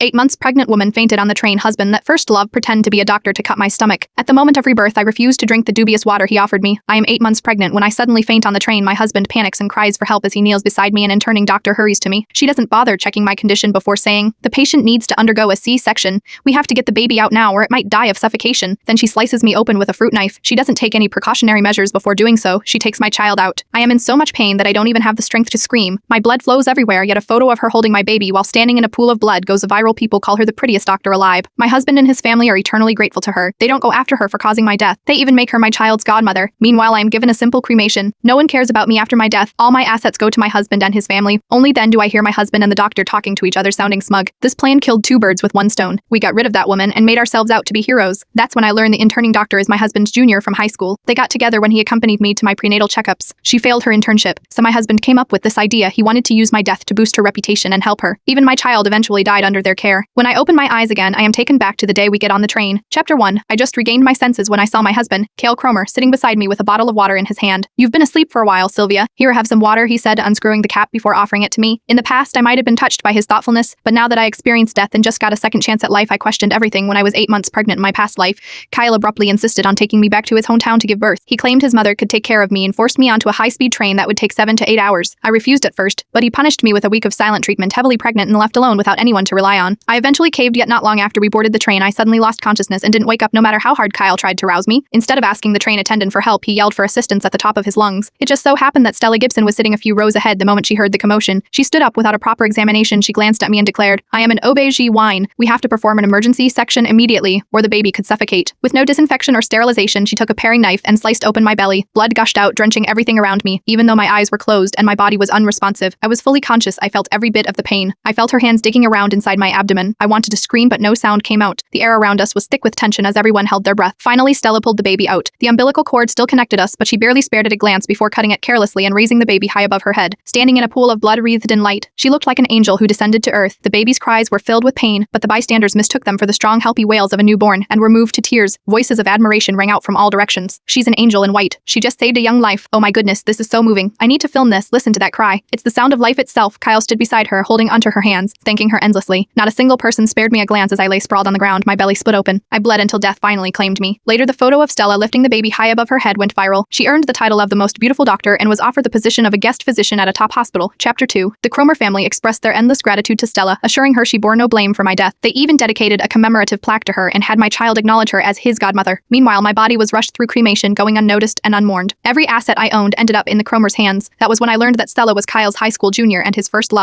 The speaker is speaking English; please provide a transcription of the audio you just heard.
8 months pregnant woman fainted on the train. Husband that first loved pretend to be a doctor to cut my stomach. At the moment of rebirth, I refused to drink the dubious water he offered me. I am 8 months pregnant when I suddenly faint on the train. My husband panics and cries for help as he kneels beside me. An interning doctor hurries to me. She doesn't bother checking my condition before saying, "The patient needs to undergo a C-section. We have to get the baby out now or it might die of suffocation." Then she slices me open with a fruit knife. She doesn't take any precautionary measures before doing so. She takes my child out. I am in so much pain that I don't even have the strength to scream. My blood flows everywhere, yet a photo of her holding my baby while standing in a pool of blood goes viral. People call her the prettiest doctor alive. My husband and his family are eternally grateful to her. They don't go after her for causing my death. They even make her my child's godmother. Meanwhile, I am given a simple cremation. No one cares about me after my death. All my assets go to my husband and his family. Only then do I hear my husband and the doctor talking to each other, sounding smug. This plan killed 2 birds with 1 stone. We got rid of that woman and made ourselves out to be heroes. That's when I learned the interning doctor is my husband's junior from high school. They got together when he accompanied me to my prenatal checkups. She failed her internship, so my husband came up with this idea. He wanted to use my death to boost her reputation and help her. Even my child eventually died under their care. When I open my eyes again, I am taken back to the day we get on the train. Chapter 1. I just regained my senses when I saw my husband, Cale Cromer, sitting beside me with a bottle of water in his hand. "You've been asleep for a while, Sylvia. Here, have some water," he said, unscrewing the cap before offering it to me. In the past, I might have been touched by his thoughtfulness, but now that I experienced death and just got a second chance at life, I questioned everything. When I was 8 months pregnant in my past life, Kyle abruptly insisted on taking me back to his hometown to give birth. He claimed his mother could take care of me and forced me onto a high-speed train that would take 7 to 8 hours. I refused at first, but he punished me with a week of silent treatment, heavily pregnant and left alone without anyone to rely on. I eventually caved, yet not long after we boarded the train, I suddenly lost consciousness and didn't wake up no matter how hard Kyle tried to rouse me. Instead of asking the train attendant for help, he yelled for assistance at the top of his lungs. It just so happened that Stella Gibson was sitting a few rows ahead the moment she heard the commotion. She stood up without a proper examination. She glanced at me and declared, "I am an OB-GYN. We have to perform an emergency section immediately, or the baby could suffocate." With no disinfection or sterilization, she took a paring knife and sliced open my belly. Blood gushed out, drenching everything around me. Even though my eyes were closed and my body was unresponsive, I was fully conscious. I felt every bit of the pain. I felt her hands digging around inside my abdomen. I wanted to scream, but no sound came out. The air around us was thick with tension as everyone held their breath. Finally, Stella pulled the baby out. The umbilical cord still connected us, but she barely spared it a glance before cutting it carelessly and raising the baby high above her head. Standing in a pool of blood wreathed in light, she looked like an angel who descended to earth. The baby's cries were filled with pain, but the bystanders mistook them for the strong, healthy wails of a newborn and were moved to tears. Voices of admiration rang out from all directions. "She's an angel in white. She just saved a young life. Oh my goodness, this is so moving. I need to film this. Listen to that cry. It's the sound of life itself." Kyle stood beside her, holding onto her hands, thanking her endlessly. Not a single person spared me a glance as I lay sprawled on the ground, my belly split open. I bled until death finally claimed me. Later, the photo of Stella lifting the baby high above her head went viral. She earned the title of the most beautiful doctor and was offered the position of a guest physician at a top hospital. Chapter 2. The Cromer family expressed their endless gratitude to Stella, assuring her she bore no blame for my death. They even dedicated a commemorative plaque to her and had my child acknowledge her as his godmother. Meanwhile, my body was rushed through cremation, going unnoticed and unmourned. Every asset I owned ended up in the Cromer's hands. That was when I learned that Stella was Kyle's high school junior and his first love.